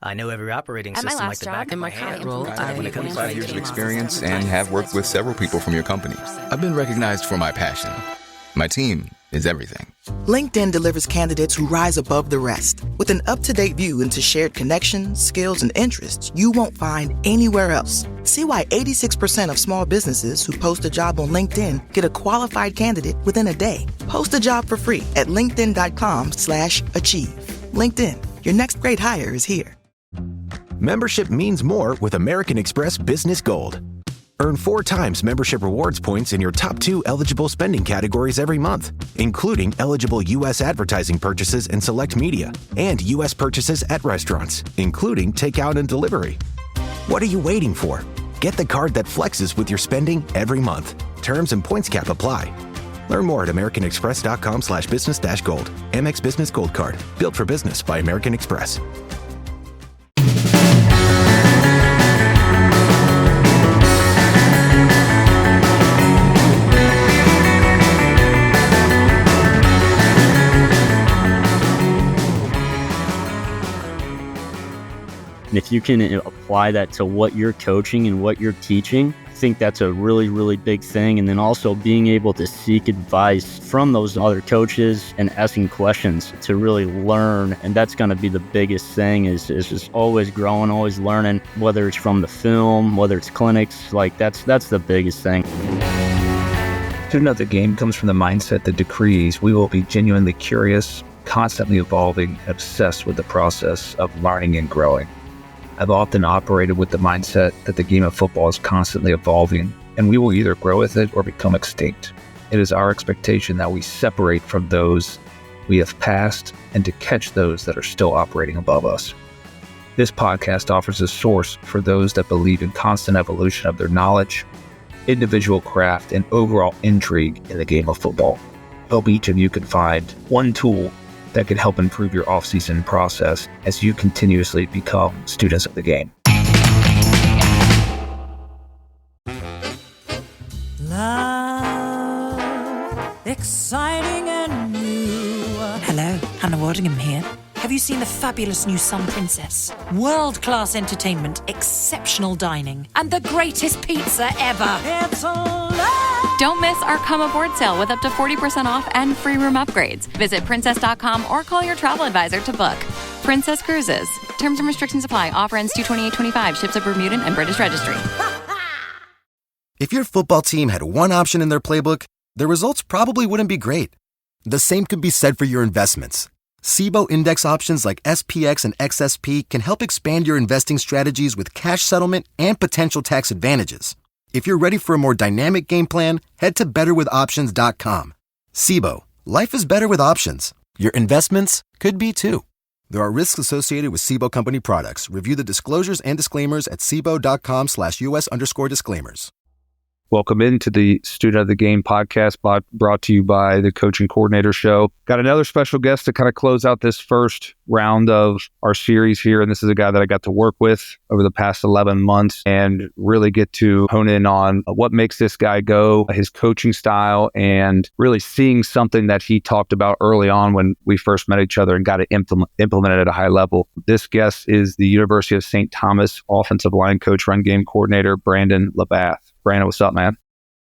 I know every operating At my system like last the job, back of in my my current hand. role, I have When it comes to 25 years of IT. experience and have worked with several people from your company. I've been recognized for my passion. My team is everything. LinkedIn delivers candidates who rise above the rest. With an up-to-date view into shared connections, skills, and interests you won't find anywhere else. See why 86% of small businesses who post a job on LinkedIn get a qualified candidate within a day. Post a job for free at linkedin.com/achieve. LinkedIn, your next great hire is here. Membership means more with American Express Business Gold. Earn 4 times membership rewards points in your top 2 eligible spending categories every month, including eligible U.S. advertising purchases in select media and U.S. purchases at restaurants, including takeout and delivery. What are you waiting for? Get the card that flexes with your spending every month. Terms and points cap apply. Learn more at americanexpress.com/business-gold. Amex Business Gold Card. Built for business by American Express. And if you can apply that to what you're coaching and what you're teaching, I think that's a really, really big thing. And then also being able to seek advice from those other coaches and asking questions to really learn. And that's going to be the biggest thing is just always growing, always learning, whether it's from the film, whether it's clinics, like that's the biggest thing. Student of the game comes from the mindset that decrees we will be genuinely curious, constantly evolving, and obsessed with the process of learning and growing. I've often operated with the mindset that the game of football is constantly evolving, and we will either grow with it or become extinct. It is our expectation that we separate from those we have passed and to catch those that are still operating above us. This podcast offers a source for those that believe in constant evolution of their knowledge, individual craft, and overall intrigue in the game of football. I hope each of you can find one tool that could help improve your off-season process as you continuously become students of the game. Love, exciting and new. Hello, Hannah Waddingham here. Have you seen the fabulous new Sun Princess? World-class entertainment, exceptional dining, and the greatest pizza ever. It's a love. Don't miss our Come Aboard sale with up to 40% off and free room upgrades. Visit princess.com or call your travel advisor to book. Princess Cruises. Terms and restrictions apply. Offer ends 2/28/25. Ships at Bermudan and British Registry. If your football team had one option in their playbook, the results probably wouldn't be great. The same could be said for your investments. SIBO index options like SPX and XSP can help expand your investing strategies with cash settlement and potential tax advantages. If you're ready for a more dynamic game plan, head to betterwithoptions.com. SIBO, life is better with options. Your investments could be too. There are risks associated with SIBO company products. Review the disclosures and disclaimers at SIBO.com/US_disclaimers. Welcome into the Student of the Game podcast brought to you by the Coaching Coordinator Show. Got another special guest to kind of close out this first round of our series here. And this is a guy that I got to work with over the past 11 months and really get to hone in on what makes this guy go, his coaching style, and really seeing something that he talked about early on when we first met each other and got it implemented at a high level. This guest is the University of St. Thomas offensive line coach, run game coordinator, Brandon Labath. Brandon, what's up, man?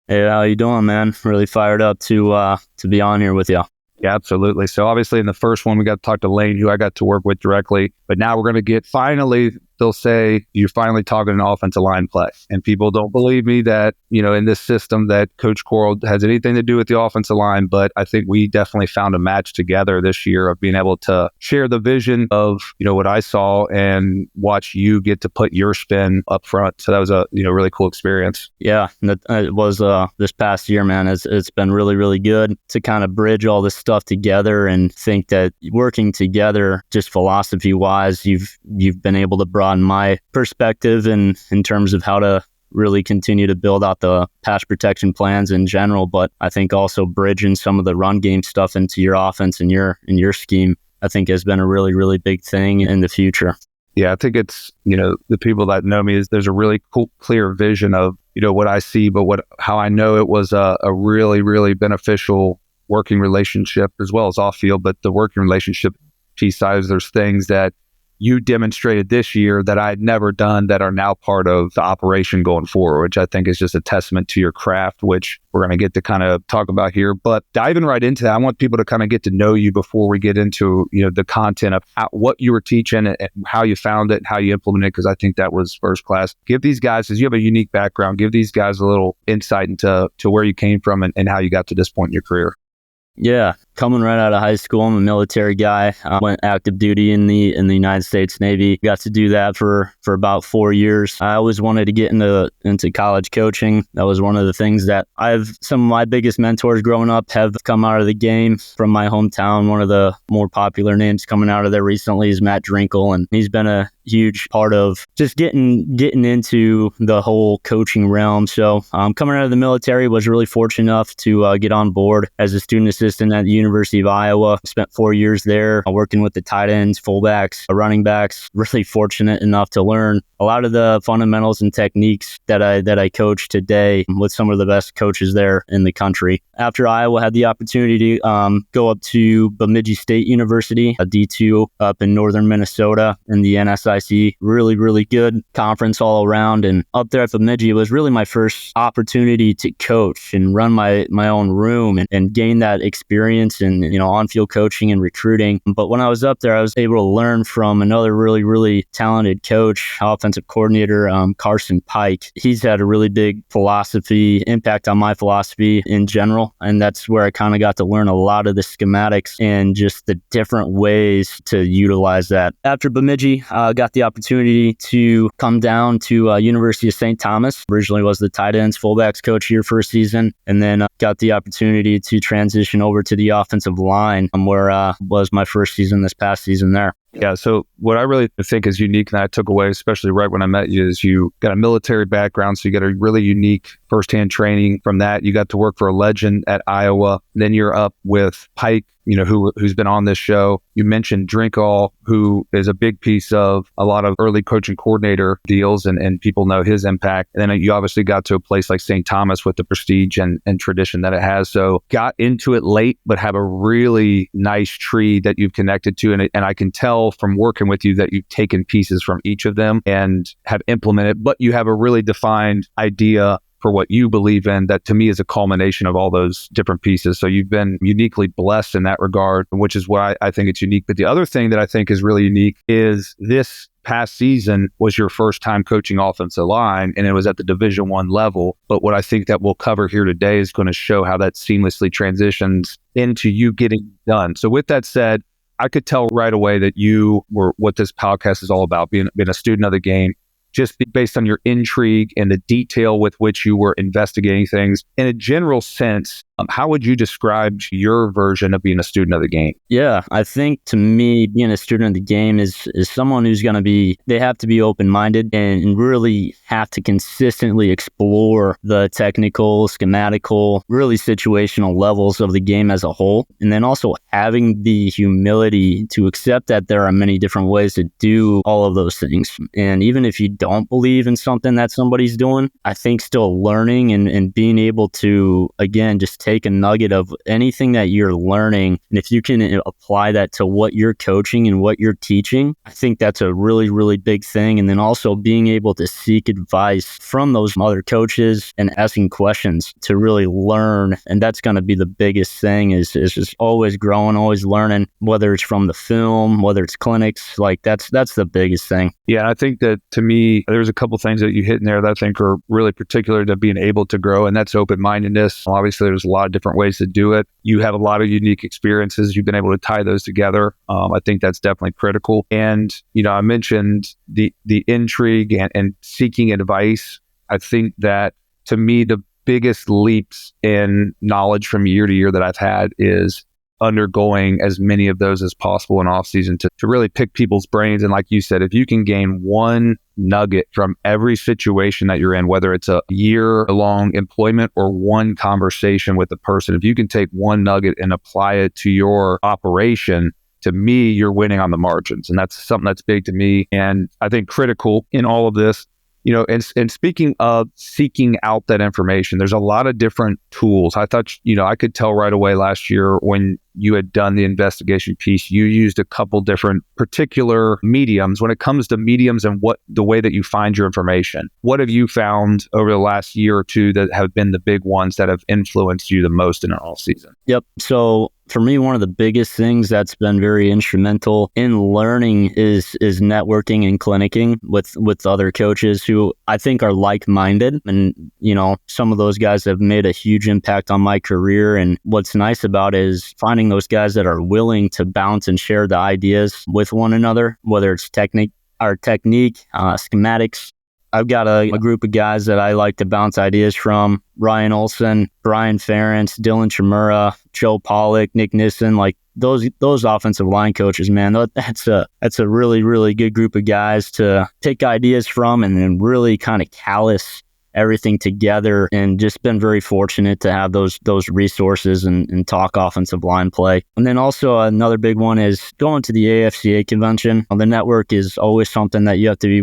Hey, how you doing, man? Really fired up to be on here with you. Yeah, absolutely. So obviously in the first one, we got to talk to Lane, who I got to work with directly. But now we're going to get finally, they'll say, you're finally talking an offensive line play. And people don't believe me that, in this system that Coach Coral has anything to do with the offensive line. But I think we definitely found a match together this year of being able to share the vision of, what I saw and watch you get to put your spin up front. So that was a, really cool experience. Yeah, it was this past year, man. It's been really, really good to kind of bridge all this stuff together and think that working together, just philosophy-wise, you've been able to broaden my perspective in terms of how to really continue to build out the pass protection plans in general, but I think also bridging some of the run game stuff into your offense and your scheme, I think has been a really, really big thing in the future. Yeah, I think it's, the people that know me is there's a really cool, clear vision of, what I see, but how I know it was a really, really beneficial working relationship as well as off field, but the working relationship piece side, there's things that you demonstrated this year that I had never done that are now part of the operation going forward, which I think is just a testament to your craft, which we're going to get to kind of talk about here. But diving right into that, I want people to kind of get to know you before we get into, the content of what you were teaching and how you found it and how you implemented it, because I think that was first class. Give these guys, because you have a unique background, give these guys a little insight into where you came from and how you got to this point in your career. Yeah, coming right out of high school, I'm a military guy. I went active duty in the United States Navy. Got to do that for about 4 years. I always wanted to get into college coaching. That was one of the things that some of my biggest mentors growing up have come out of the game from my hometown. One of the more popular names coming out of there recently is Matt Drinkle, and he's been a huge part of just getting into the whole coaching realm. So coming out of the military, was really fortunate enough to get on board as a student assistant at the University of Iowa. Spent 4 years there working with the tight ends, fullbacks, running backs. Really fortunate enough to learn a lot of the fundamentals and techniques that I coach today with some of the best coaches there in the country. After Iowa, had the opportunity to go up to Bemidji State University, a D2 up in northern Minnesota in the NSIC. Really, really good conference all around. And up there at Bemidji, it was really my first opportunity to coach and run my own room and gain that experience in, on-field coaching and recruiting. But when I was up there, I was able to learn from another really, really talented coach, offensive coordinator, Carson Pike. He's had a really big impact on my philosophy in general. And that's where I kind of got to learn a lot of the schematics and just the different ways to utilize that. After Bemidji, got the opportunity to come down to University of St. Thomas. Originally was the tight ends, fullbacks coach here for a season, and then got the opportunity to transition over to the offensive line, where was my first season this past season there. Yeah, so what I really think is unique and I took away, especially right when I met you, is you got a military background, so you got a really unique firsthand training from that. You got to work for a legend at Iowa. Then you're up with Pike, who's been on this show. You mentioned Drinkall, who is a big piece of a lot of early coaching coordinator deals, and people know his impact. And then you obviously got to a place like St. Thomas with the prestige and tradition that it has. So got into it late, but have a really nice tree that you've connected to. And I can tell from working with you that you've taken pieces from each of them and have implemented, but you have a really defined idea for what you believe in that to me is a culmination of all those different pieces. So you've been uniquely blessed in that regard, which is why I think it's unique. But the other thing that I think is really unique is this past season was your first time coaching offensive line, and it was at the Division I level. But what I think that we'll cover here today is going to show how that seamlessly transitions into you getting done. So with that said, I could tell right away that you were what this podcast is all about, being a student of the game, just based on your intrigue and the detail with which you were investigating things. In a general sense, how would you describe your version of being a student of the game? Yeah, I think to me, being a student of the game is someone who's going to they have to be open-minded and really have to consistently explore the technical, schematical, really situational levels of the game as a whole. And then also having the humility to accept that there are many different ways to do all of those things. And even if you don't believe in something that somebody's doing, I think still learning and being able to, again, just take a nugget of anything that you're learning. And if you can apply that to what you're coaching and what you're teaching, I think that's a really, really big thing. And then also being able to seek advice from those other coaches and asking questions to really learn. And that's going to be the biggest thing is just always growing, always learning, whether it's from the film, whether it's clinics, like that's the biggest thing. Yeah, I think that to me, there's a couple things that you hit in there that I think are really particular to being able to grow, and that's open-mindedness. Obviously, there's a lot of different ways to do it. You have a lot of unique experiences. You've been able to tie those together. I think that's definitely critical. And, I mentioned the intrigue and seeking advice. I think that to me, the biggest leaps in knowledge from year to year that I've had is undergoing as many of those as possible in off season to really pick people's brains. And like you said, if you can gain one nugget from every situation that you're in, whether it's a year-long employment or one conversation with a person, if you can take one nugget and apply it to your operation, to me, you're winning on the margins. And that's something that's big to me. And I think critical in all of this And speaking of seeking out that information, there's a lot of different tools. I thought, I could tell right away last year when you had done the investigation piece, you used a couple different particular mediums when it comes to mediums and the way that you find your information. What have you found over the last year or two that have been the big ones that have influenced you the most in an off season? Yep. So for me, one of the biggest things that's been very instrumental in learning is networking and clinicking with other coaches who I think are like-minded. And, some of those guys have made a huge impact on my career. And what's nice about it is finding those guys that are willing to bounce and share the ideas with one another, whether it's technique, schematics. I've got a group of guys that I like to bounce ideas from: Ryan Olson, Brian Ferentz, Dylan Chimura, Joe Pollock, Nick Nissen. Like those offensive line coaches, man, that's a really, really good group of guys to take ideas from and then really kind of callus everything together, and just been very fortunate to have those resources and talk offensive line play. And then also another big one is going to the AFCA convention. The network is always something that you have to be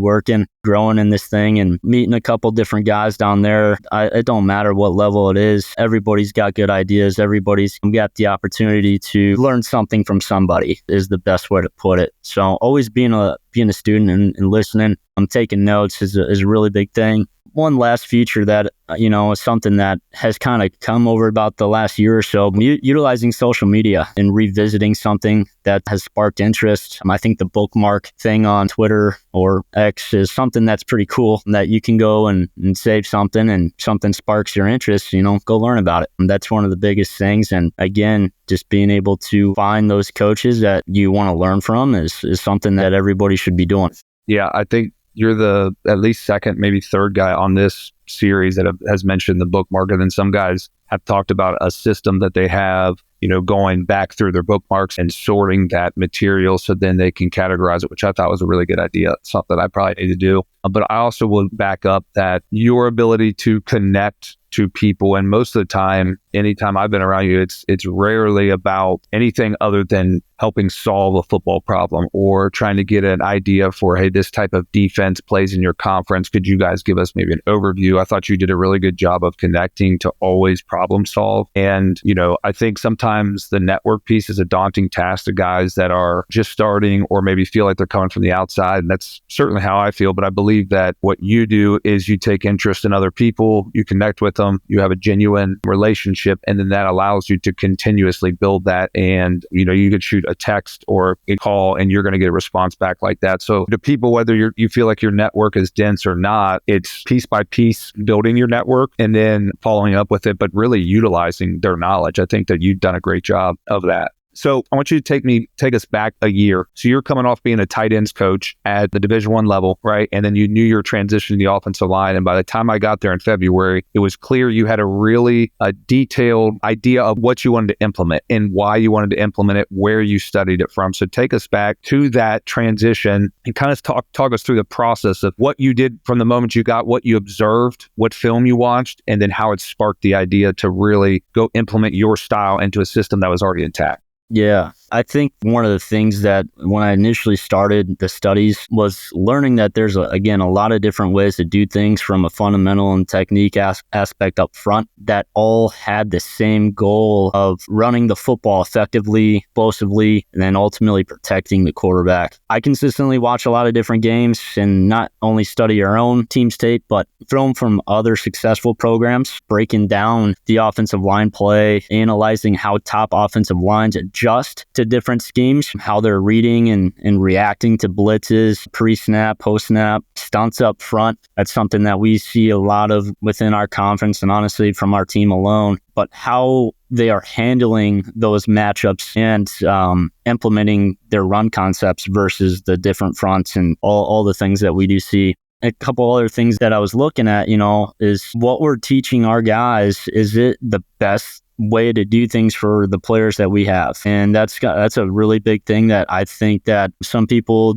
growing in this thing, and meeting a couple different guys down there. It don't matter what level it is. Everybody's got good ideas. Everybody's got the opportunity to learn something from somebody is the best way to put it. So always being a student and listening, taking notes is a really big thing. One last feature that, is something that has kind of come over about the last year or so, utilizing social media and revisiting something that has sparked interest. I think the bookmark thing on Twitter or X is something that's pretty cool, that you can go and save something, and something sparks your interest, go learn about it. And that's one of the biggest things. And again, just being able to find those coaches that you want to learn from is something that everybody should be doing. Yeah, I think you're the at least second, maybe third guy on this series that has mentioned the bookmark. And then some guys have talked about a system that they have, going back through their bookmarks and sorting that material so then they can categorize it, which I thought was a really good idea. It's something I probably need to do. But I also will back up that your ability to connect to people, and most of the time, anytime I've been around you, it's rarely about anything other than helping solve a football problem or trying to get an idea for, hey, this type of defense plays in your conference. Could you guys give us maybe an overview? I thought you did a really good job of connecting to always problem solve. And, I think sometimes the network piece is a daunting task to guys that are just starting or maybe feel like they're coming from the outside. And that's certainly how I feel. But I believe that what you do is you take interest in other people, you connect with them, you have a genuine relationship, and then that allows you to continuously build that. And, you could shoot a text or a call and you're going to get a response back like that. So to people, whether you feel like your network is dense or not, it's piece by piece building your network and then following up with it, but really utilizing their knowledge. I think that you've done a great job of that. So I want you to take us back a year. So you're coming off being a tight ends coach at the Division I level, right? And then you knew your transition to the offensive line. And by the time I got there in February, it was clear you had a detailed idea of what you wanted to implement and why you wanted to implement it, where you studied it from. So take us back to that transition and kind of talk us through the process of what you did from the moment you got, what you observed, what film you watched, and then how it sparked the idea to really go implement your style into a system that was already intact. Yeah, I think one of the things that when I initially started the studies was learning that there's, a lot of different ways to do things from a fundamental and technique aspect up front that all had the same goal of running the football effectively, explosively, and then ultimately protecting the quarterback. I consistently watch a lot of different games and not only study our own team's tape, but film from other successful programs, breaking down the offensive line play, analyzing how top offensive lines adjust to different schemes, how they're reading and reacting to blitzes, pre-snap, post-snap, stunts up front. That's something that we see a lot of within our conference and honestly from our team alone. But how they are handling those matchups and implementing their run concepts versus the different fronts and all the things that we do see. A couple other things that I was looking at, is what we're teaching our guys. Is it the best way to do things for the players that we have? And that's a really big thing that I think that some people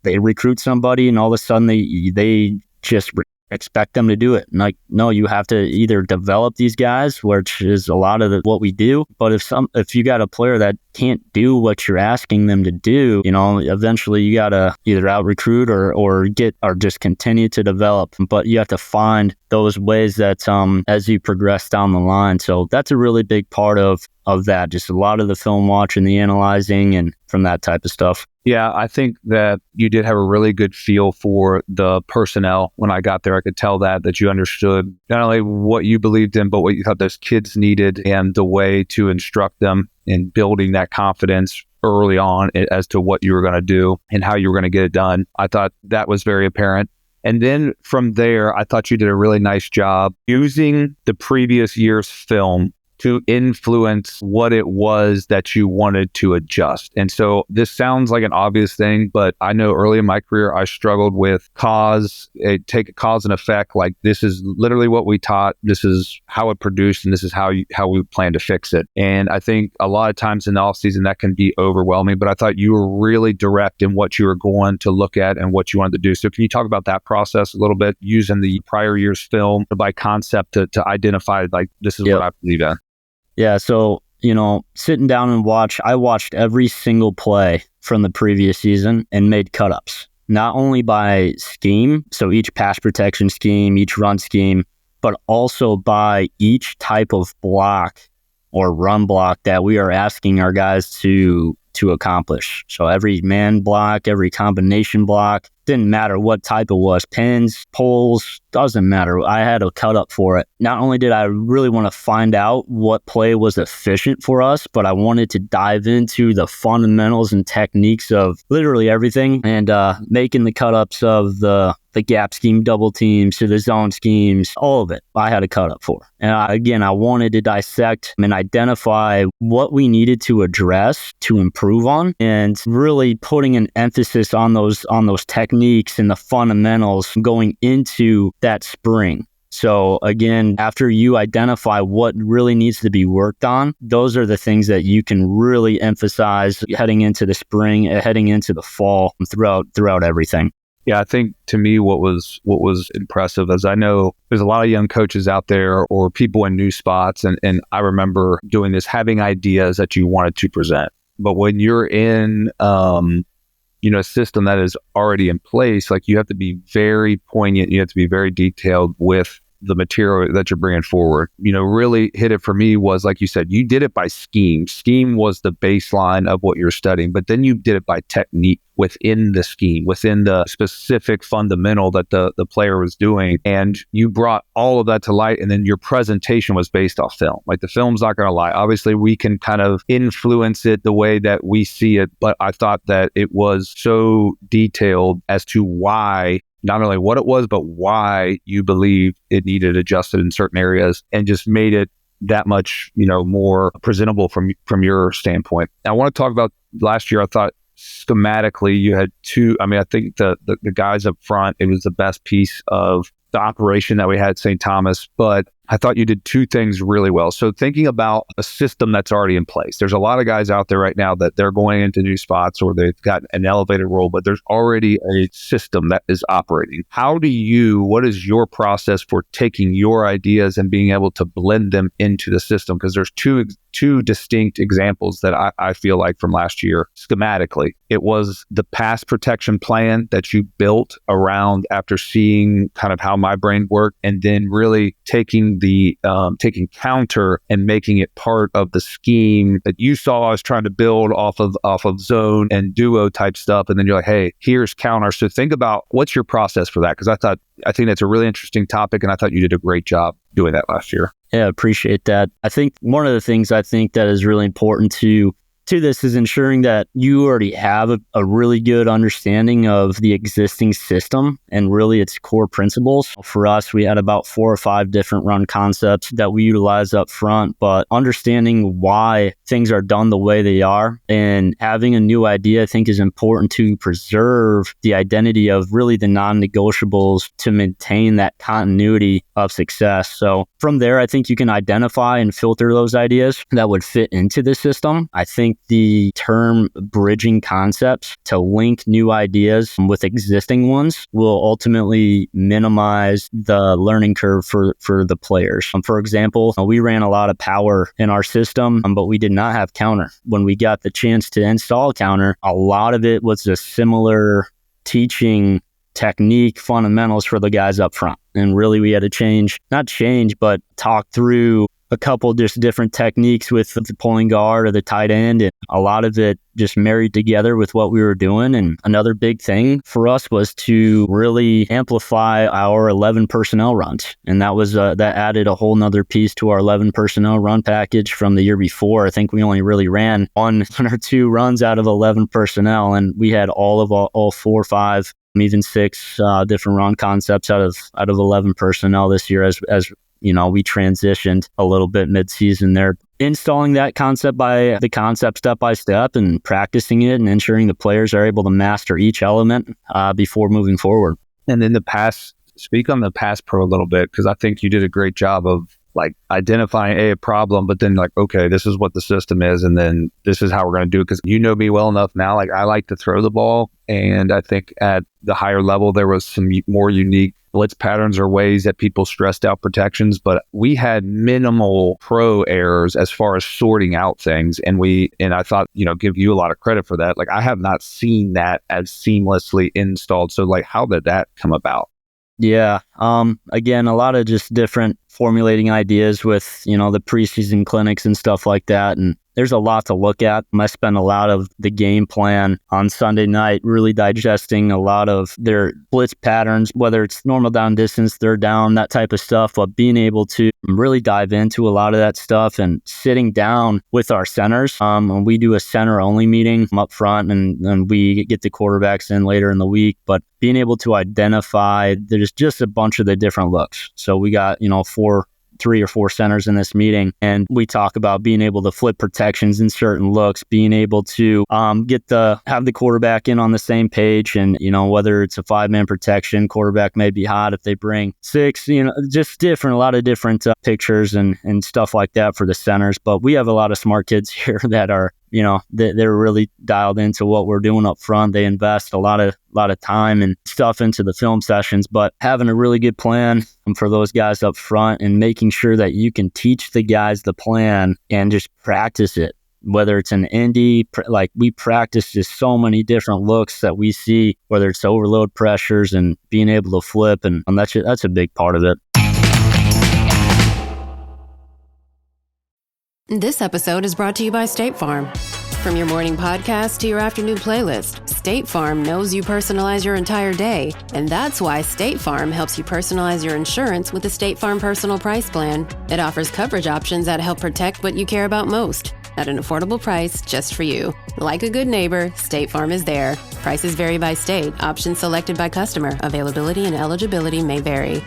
they recruit somebody and all of a sudden they just expect them to do it. Like, no, you have to either develop these guys, which is a lot of what we do. But if you got a player that can't do what you're asking them to do, eventually you got to either out recruit or just continue to develop. But you have to find those ways that as you progress down the line. So that's a really big part of that, just a lot of the film watching, the analyzing, and from that type of stuff. Yeah, I think that you did have a really good feel for the personnel when I got there. I could tell that you understood not only what you believed in, but what you thought those kids needed and the way to instruct them in building that confidence early on as to what you were going to do and how you were going to get it done. I thought that was very apparent. And then from there, I thought you did a really nice job using the previous year's film to influence what it was that you wanted to adjust. And so this sounds like an obvious thing, but I know early in my career, I struggled with take a cause and effect. Like, this is literally what we taught. This is how it produced, and this is how we plan to fix it. And I think a lot of times in the offseason that can be overwhelming, but I thought you were really direct in what you were going to look at and what you wanted to do. So can you talk about that process a little bit, using the prior year's film by concept to identify, like, this is what I believe in? Yeah, so, sitting down and I watched every single play from the previous season and made cut-ups, not only by scheme, so each pass protection scheme, each run scheme, but also by each type of block or run block that we are asking our guys to accomplish. So every man block, every combination block, didn't matter what type it was, pins, pulls, doesn't matter. I had a cut up for it. Not only did I really want to find out what play was efficient for us, but I wanted to dive into the fundamentals and techniques of literally everything, and making the cut ups of the gap scheme, double teams, to the zone schemes, all of it I had a cut up for. And I wanted to dissect and identify what we needed to address to improve on, and really putting an emphasis on those techniques and the fundamentals going into that spring. So again, after you identify what really needs to be worked on, those are the things that you can really emphasize heading into the spring, heading into the fall, throughout everything. Yeah, I think to me what was impressive is I know there's a lot of young coaches out there or people in new spots, and I remember doing this, having ideas that you wanted to present. But when you're in a system that is already in place, like, you have to be very poignant, you have to be very detailed with the material that you're bringing forward. Really hit it for me was, like you said, you did it by scheme. Scheme was the baseline of what you're studying, but then you did it by technique within the scheme, within the specific fundamental that the player was doing. And you brought all of that to light, and then your presentation was based off film. Like, the film's not going to lie. Obviously, we can kind of influence it the way that we see it, but I thought that it was so detailed as to why, not only what it was, but why you believe it needed adjusted in certain areas, and just made it that much, more presentable from your standpoint. Now, I want to talk about last year. I thought schematically you had I think the guys up front, it was the best piece of the operation that we had at St. Thomas, but I thought you did two things really well. So thinking about a system that's already in place, there's a lot of guys out there right now that they're going into new spots or they've got an elevated role, but there's already a system that is operating. What is your process for taking your ideas and being able to blend them into the system? Because there's two distinct examples that I feel like from last year schematically. It was the pass protection plan that you built around after seeing kind of how my brain worked, and then really taking counter and making it part of the scheme that you saw I was trying to build off of zone and duo type stuff. And then you're like, hey, here's counter. So think about what's your process for that? Because I think that's a really interesting topic, and I thought you did a great job doing that last year. Yeah, appreciate that. I think one of the things I think that is really important to this is ensuring that you already have a really good understanding of the existing system and really its core principles. For us, we had about 4 or 5 different run concepts that we utilize up front, but understanding why things are done the way they are and having a new idea, I think, is important to preserve the identity of really the non-negotiables to maintain that continuity of success. So from there, I think you can identify and filter those ideas that would fit into the system. I think think the term bridging concepts to link new ideas with existing ones will ultimately minimize the learning curve for the players. For example, we ran a lot of power in our system, but we did not have counter. When we got the chance to install counter, a lot of it was a similar teaching technique fundamentals for the guys up front. And really we had to but talk through a couple just different techniques with the pulling guard or the tight end. And a lot of it just married together with what we were doing. And another big thing for us was to really amplify our 11 personnel runs. And that was that added a whole nother piece to our 11 personnel run package from the year before. I think we only really ran one or two runs out of 11 personnel, and we had all 4, 5, even 6 different run concepts out of 11 personnel this year as we transitioned a little bit mid-season there. Installing that concept step by step and practicing it and ensuring the players are able to master each element before moving forward. And in the past, speak on the pass pro a little bit, because I think you did a great job of identifying a problem, but then okay, this is what the system is, and then this is how we're going to do it. Because you know me well enough now, I like to throw the ball, and I think at the higher level there was some more unique blitz patterns or ways that people stressed out protections, but we had minimal pro errors as far as sorting out things. And I thought, give you a lot of credit for that. I have not seen that as seamlessly installed. So how did that come about? Yeah. Again, a lot of just different formulating ideas with, the preseason clinics and stuff like that. And there's a lot to look at. I spent a lot of the game plan on Sunday night, really digesting a lot of their blitz patterns, whether it's normal down distance, third down, that type of stuff, but being able to really dive into a lot of that stuff and sitting down with our centers. And we do a center only meeting up front, and we get the quarterbacks in later in the week, but being able to identify, there's just a bunch of the different looks. So we got, 3 or 4 centers in this meeting, and we talk about being able to flip protections in certain looks, being able to have the quarterback in on the same page, and whether it's a 5-man protection, quarterback may be hot if they bring 6, just a lot of different pictures and stuff like that for the centers. But we have a lot of smart kids here that are they're really dialed into what we're doing up front. They invest a lot of time and stuff into the film sessions, but having a really good plan for those guys up front and making sure that you can teach the guys the plan and just practice it. Whether it's an indie, we practice just so many different looks that we see, whether it's overload pressures and being able to flip, and that's a big part of it. This episode is brought to you by State Farm. From your morning podcast to your afternoon playlist, State Farm knows you personalize your entire day, and that's why State Farm helps you personalize your insurance with the State Farm Personal Price Plan. It offers coverage options that help protect what you care about most at an affordable price just for you. Like a good neighbor, State Farm is there. Prices vary by state. Options selected by customer. Availability and eligibility may vary.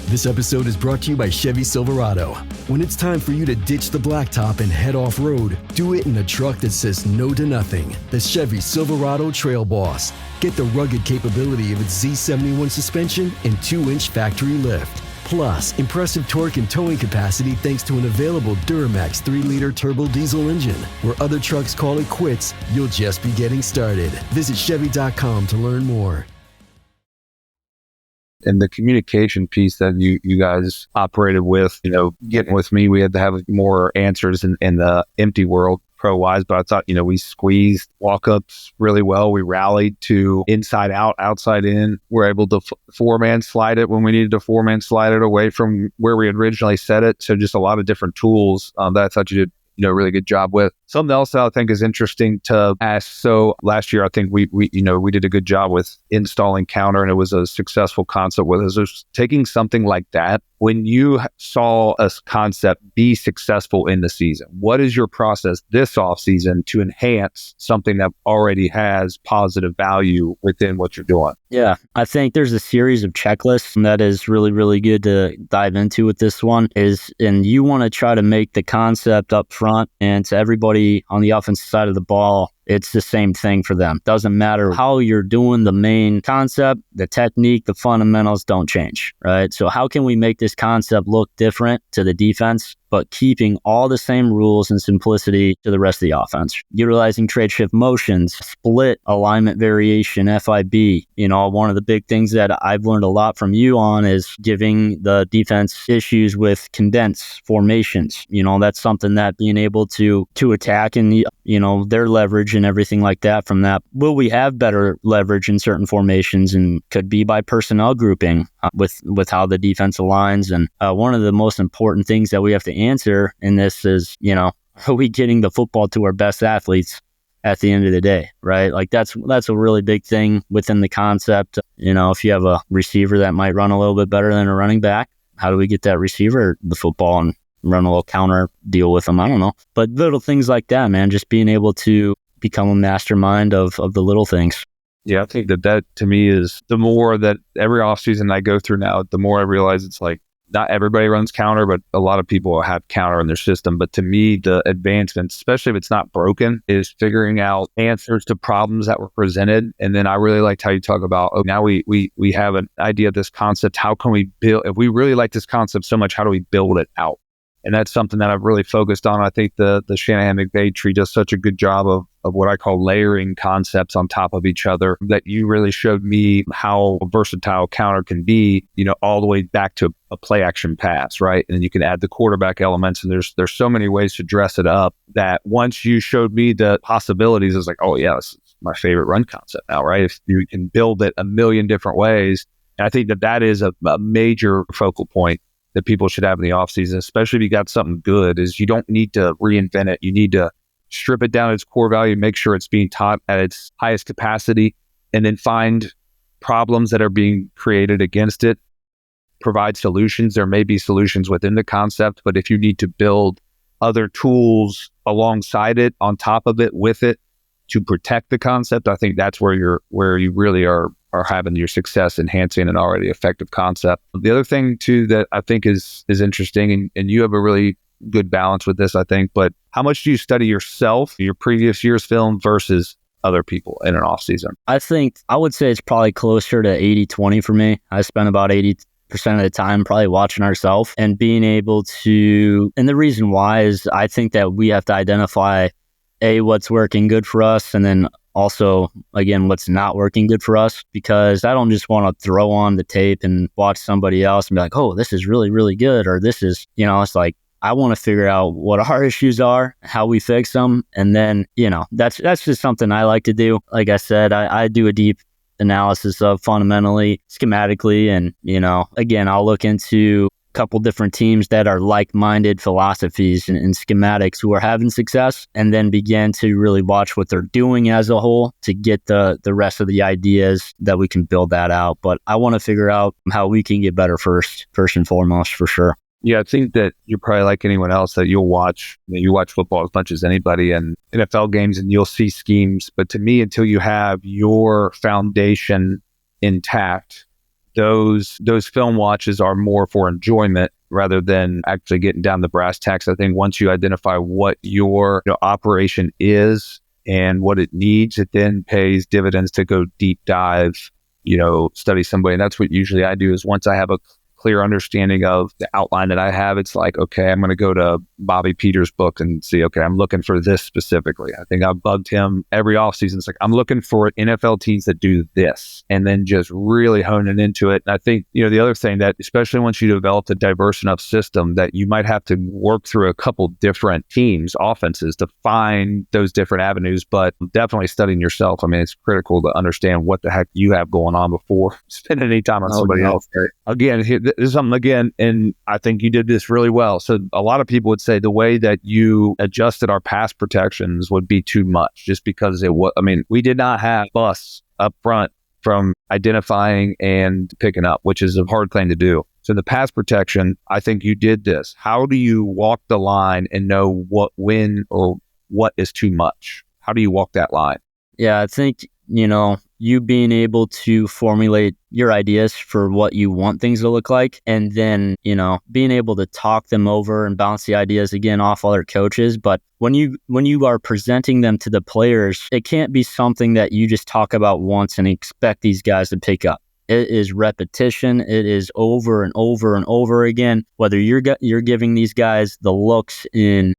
This episode is brought to you by Chevy Silverado. When it's time for you to ditch the blacktop and head off-road, do it in a truck that says no to nothing. The Chevy Silverado Trail Boss. Get the rugged capability of its Z71 suspension and 2-inch factory lift. Plus, impressive torque and towing capacity thanks to an available Duramax 3-liter turbo diesel engine. Where other trucks call it quits, you'll just be getting started. Visit Chevy.com to learn more. And the communication piece that you guys operated with, getting with me, we had to have more answers in the empty world pro-wise, but I thought, we squeezed walk-ups really well. We rallied to inside out, outside in. We're able to 4-man slide it when we needed to 4-man slide it away from where we had originally set it. So just a lot of different tools that I thought you did a really good job with. Something else that I think is interesting to ask. So last year, I think we did a good job with installing counter, and it was a successful concept with us. Just taking something like that, when you saw a concept be successful in the season, what is your process this offseason to enhance something that already has positive value within what you're doing? Yeah, I think there's a series of checklists that is really, really good to dive into with this one and you want to try to make the concept up front and to everybody on the offensive side of the ball It's the same thing for them. Doesn't matter how you're doing the main concept, the technique, the fundamentals don't change, right? So how can we make this concept look different to the defense, but keeping all the same rules and simplicity to the rest of the offense? Utilizing trade shift motions, split alignment variation, FIB. One of the big things that I've learned a lot from you on is giving the defense issues with condensed formations. That's something that being able to attack and, their leverage and everything like that from that. Will we have better leverage in certain formations? And could be by personnel grouping with how the defense aligns. And one of the most important things that we have to answer in this is, are we getting the football to our best athletes at the end of the day, right? Like that's a really big thing within the concept. If you have a receiver that might run a little bit better than a running back, how do we get that receiver the football and run a little counter deal with them? I don't know. But little things like that, man, just being able to become a mastermind of the little things. Yeah, I think that to me is the more that every offseason I go through now, the more I realize it's like not everybody runs counter, but a lot of people have counter in their system. But to me, the advancement, especially if it's not broken, is figuring out answers to problems that were presented. And then I really liked how you talk about, now we have an idea of this concept. How can we build, if we really like this concept so much, how do we build it out? And that's something that I've really focused on. I think the Shanahan-McVay tree does such a good job of what I call layering concepts on top of each other, that you really showed me how versatile counter can be, all the way back to a play action pass, right? And then you can add the quarterback elements, and there's so many ways to dress it up that once you showed me the possibilities, it's like, oh yeah, this is my favorite run concept now, right? If you can build it a million different ways. And I think that is a major focal point that people should have in the offseason, especially if you got something good, is you don't need to reinvent it. You need to strip it down to its core value, make sure it's being taught at its highest capacity, and then find problems that are being created against it, provide solutions. There may be solutions within the concept, but if you need to build other tools alongside it, on top of it, with it, to protect the concept, I think that's where you really are having your success enhancing an already effective concept. The other thing too that I think is interesting, and you have a really good balance with this, I think, but how much do you study yourself, your previous year's film versus other people in an off season? I think I would say it's probably closer to 80-20 for me. I spend about 80% of the time probably watching ourselves and being able to, and the reason why is I think that we have to identify what's working good for us, and then also, again, what's not working good for us, because I don't just want to throw on the tape and watch somebody else and be like, oh, this is really, really good. Or this is, it's like, I want to figure out what our issues are, how we fix them. And then, that's just something I like to do. Like I said, I do a deep analysis of fundamentally, schematically. And, again, I'll look into couple different teams that are like-minded philosophies and schematics who are having success, and then begin to really watch what they're doing as a whole to get the rest of the ideas that we can build that out. But I want to figure out how we can get better first and foremost, for sure. Yeah, I think that you're probably like anyone else, that you watch football as much as anybody, and NFL games, and you'll see schemes. But to me, until you have your foundation intact, those film watches are more for enjoyment rather than actually getting down the brass tacks. I think once you identify what your operation is and what it needs, it then pays dividends to go deep dive, study somebody. And that's what usually I do, is once I have a clear understanding of the outline that I have, it's like, okay, I'm going to go to Bobby Peters' book and see, okay, I'm looking for this specifically. I think I've bugged him every offseason. It's like, I'm looking for NFL teams that do this, and then just really honing into it. And I think, the other thing that, especially once you develop a diverse enough system, that you might have to work through a couple different teams, offenses, to find those different avenues, but definitely studying yourself. I mean, it's critical to understand what the heck you have going on before spending any time on somebody else. Right? Again, this is something, and I think you did this really well. So a lot of people would say the way that you adjusted our pass protections would be too much, just because we did not have busts up front from identifying and picking up, which is a hard thing to do. So the pass protection, I think you did this. How do you walk the line and know when or what is too much? How do you walk that line? Yeah, I think, you you being able to formulate your ideas for what you want things to look like, and then, being able to talk them over and bounce the ideas again off other coaches. But when you are presenting them to the players, it can't be something that you just talk about once and expect these guys to pick up. It is repetition. It is over and over and over again. Whether you're giving these guys the looks in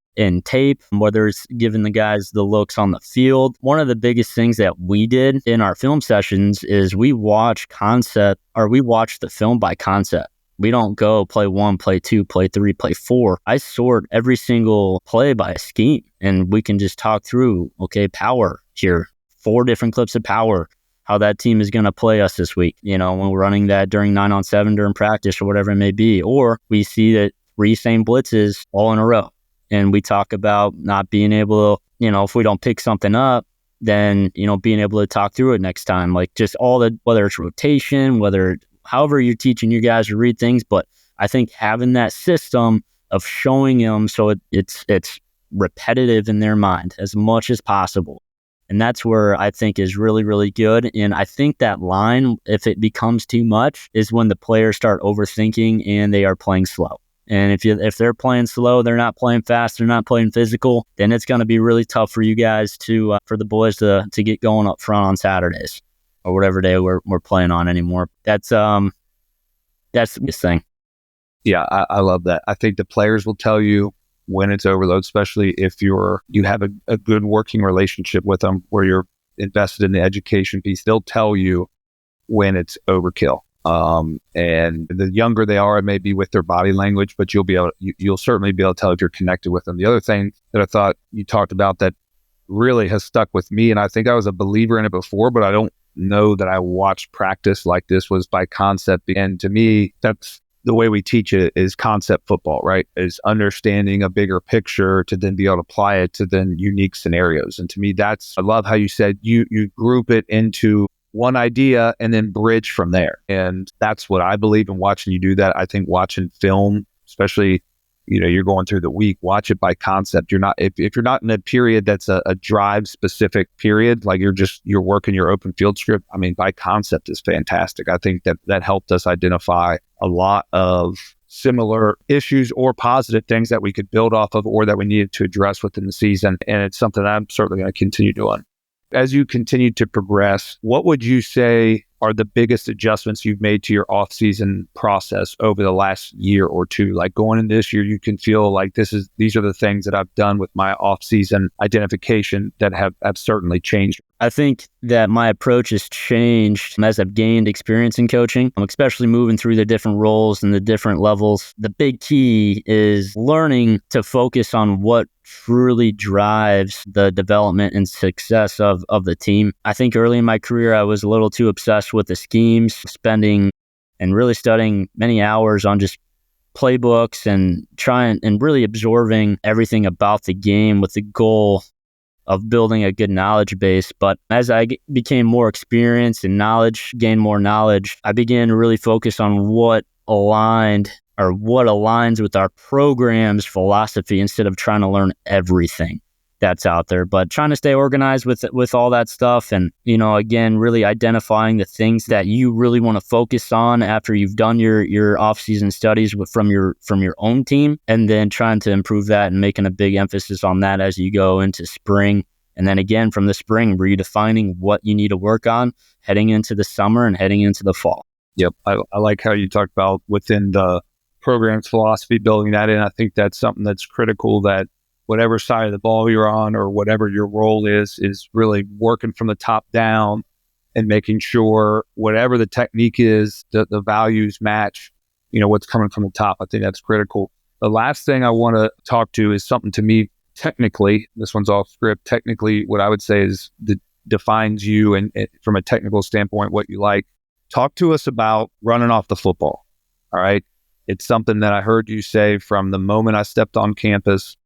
tape, whether it's giving the guys the looks on the field. One of the biggest things that we did in our film sessions is we watch the film by concept. We don't go play 1, play 2, play 3, play 4. I sort every single play by a scheme, and we can just talk through, okay, power here, 4 different clips of power, how that team is going to play us this week, when we're running that during 9-on-7 during practice or whatever it may be. Or we see that 3 same blitzes all in a row. And we talk about not being able to, if we don't pick something up, then, being able to talk through it next time. Like just whether it's rotation, however you're teaching your guys to read things. But I think having that system of showing them so it's repetitive in their mind as much as possible. And that's where I think is really, really good. And I think that line, if it becomes too much, is when the players start overthinking and they are playing slow. And if they're playing slow, they're not playing fast, they're not playing physical, then it's going to be really tough for you guys for the boys to get going up front on Saturdays or whatever day we're playing on anymore. That's the biggest thing. Yeah, I love that. I think the players will tell you when it's overload, especially if you have a good working relationship with them where you're invested in the education piece. They'll tell you when it's overkill. And the younger they are, it may be with their body language, but you'll certainly be able to tell if you're connected with them. The other thing that I thought you talked about that really has stuck with me, and I think I was a believer in it before, but I don't know that I watched practice like this, was by concept. And to me, that's the way we teach it, is concept football, right? Is understanding a bigger picture to then be able to apply it to then unique scenarios. And to me, I love how you said you group it into one idea and then bridge from there. And that's what I believe in watching you do that. I think watching film, especially, you're going through the week, watch it by concept. If you're not in a period that's a drive specific period, like you're working your open field script, by concept is fantastic. I think that helped us identify a lot of similar issues or positive things that we could build off of or that we needed to address within the season. And it's something I'm certainly going to continue doing. As you continue to progress, what would you say are the biggest adjustments you've made to your off-season process over the last year or two? Like going into this year, you can feel like these are the things that I've done with my off-season identification that have certainly changed. I think that my approach has changed as I've gained experience in coaching, especially moving through the different roles and the different levels. The big key is learning to focus on what truly drives the development and success of the team. I think early in my career, I was a little too obsessed with the schemes, spending and really studying many hours on just playbooks and trying and really absorbing everything about the game with the goal of building a good knowledge base. But as I became more experienced and gained more knowledge, I began to really focus on what aligns with our program's philosophy instead of trying to learn everything that's out there, but trying to stay organized with all that stuff. And, again, really identifying the things that you really want to focus on after you've done your off-season studies from your own team, and then trying to improve that and making a big emphasis on that as you go into spring. And then again, from the spring, redefining what you need to work on heading into the summer and heading into the fall. Yep. I like how you talked about within the program's philosophy, building that in. I think that's something that's critical, that whatever side of the ball you're on or whatever your role is really working from the top down and making sure whatever the technique is, the values match, what's coming from the top. I think that's critical. The last thing I want to talk to is something to me technically, this one's off script, technically what I would say is that defines you and from a technical standpoint, what you like. Talk to us about running off the football. All right. It's something that I heard you say from the moment I stepped on campus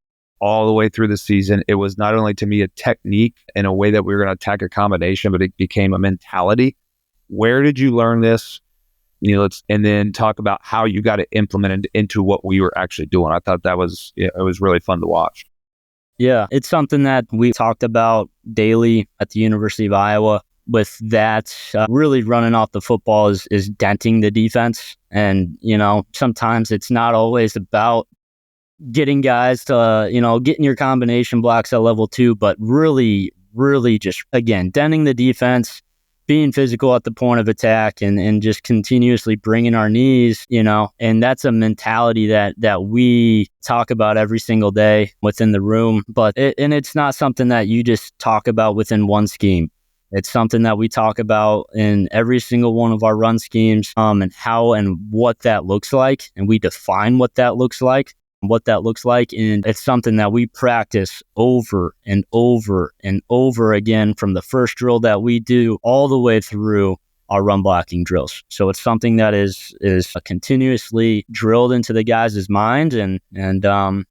all the way through the season. It was not only to me a technique and a way that we were going to attack a combination, but it became a mentality. Where did you learn this? And then talk about how you got it implemented into what we were actually doing. I thought it was really fun to watch. Yeah, it's something that we talked about daily at the University of Iowa. with that, really running off the football is denting the defense. And, sometimes it's not always about getting guys to, getting your combination blocks at level 2, but really just, again, denting the defense, being physical at the point of attack, and just continuously bringing our knees, and that's a mentality that we talk about every single day within the room. But it's not something that you just talk about within one scheme. It's something that we talk about in every single one of our run schemes, and how and what that looks like. And we define what that looks like. And it's something that we practice over and over and over again from the first drill that we do all the way through our run blocking drills. So it's something that is continuously drilled into the guys' minds and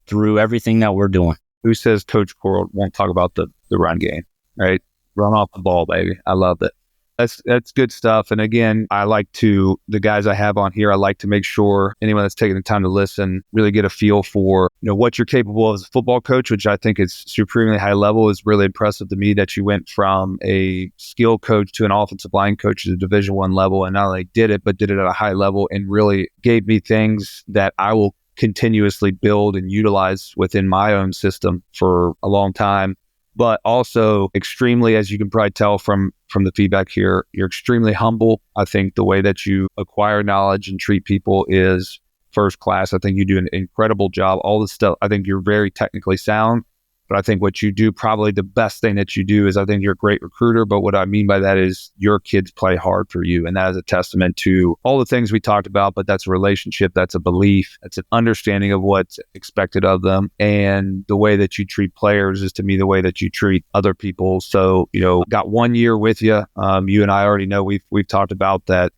through everything that we're doing. Who says Coach Coral won't talk about the run game, right? Run off the ball, baby. I love it. That's good stuff. And again, the guys I have on here, I like to make sure anyone that's taking the time to listen really get a feel for, what you're capable of as a football coach, which I think is supremely high level. Is really impressive to me that you went from a skill coach to an offensive line coach at a Division I level, and not only did it, but did it at a high level and really gave me things that I will continuously build and utilize within my own system for a long time. But also extremely, as you can probably tell from the feedback here, you're extremely humble. I think the way that you acquire knowledge and treat people is first class. I think you do an incredible job. All this stuff, I think you're very technically sound. But I think what you do, probably the best thing that you do, is I think you're a great recruiter. But what I mean by that is your kids play hard for you. And that is a testament to all the things we talked about. But that's a relationship. That's a belief. That's an understanding of what's expected of them. And the way that you treat players is, to me, the way that you treat other people. So, got 1 year with you. You and I already know we've talked about that.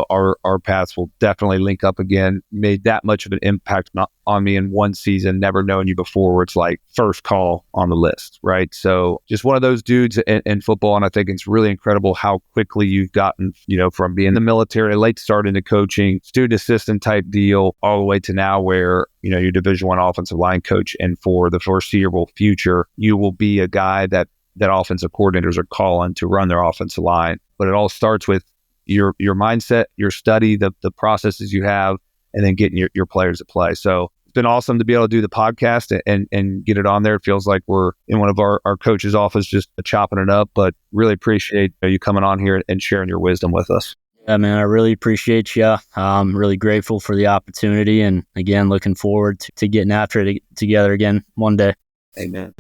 Our paths will definitely link up again. Made that much of an impact on me in one season, never known you before, where it's like first call on the list, right? So just one of those dudes in football. And I think it's really incredible how quickly you've gotten, from being in the military, late start into coaching, student assistant type deal, all the way to now where, you're Division I offensive line coach. And for the foreseeable future, you will be a guy that offensive coordinators are calling to run their offensive line. But it all starts with your mindset, your study, the processes you have, and then getting your players to play. So it's been awesome to be able to do the podcast and get it on there. It feels like we're in one of our coach's office just chopping it up, but really appreciate you coming on here and sharing your wisdom with us. Yeah, man, I really appreciate you. I'm really grateful for the opportunity, and again, looking forward to getting after it together again one day. Amen.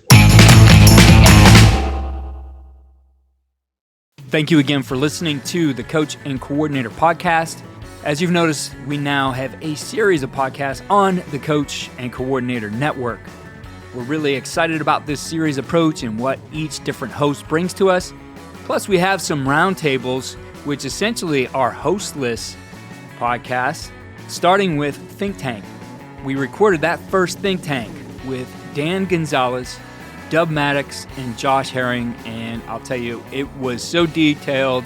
Thank you again for listening to the Coach and Coordinator podcast. As you've noticed, we now have a series of podcasts on the Coach and Coordinator Network. We're really excited about this series approach and what each different host brings to us. Plus, we have some roundtables, which essentially are hostless podcasts, starting with Think Tank. We recorded that first Think Tank with Dan Gonzalez, Dub Maddox, and Josh Herring, and I'll tell you, it was so detailed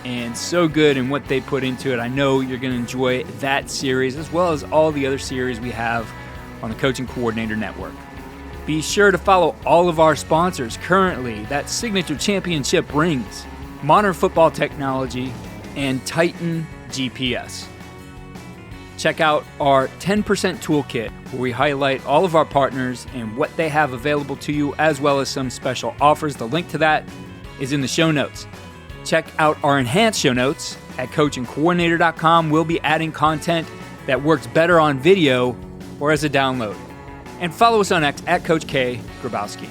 and so good in what they put into it. I know you're going to enjoy that series as well as all the other series we have on the Coach and Coordinator Network. Be sure to follow all of our sponsors currently that Signature Championship rings, Modern Football Technology, and Titan GPS. Check out our 10% toolkit, where we highlight all of our partners and what they have available to you, as well as some special offers. The link to that is in the show notes. Check out our enhanced show notes at coachandcoordinator.com. We'll be adding content that works better on video or as a download. And follow us on X at Coach K Grabowski.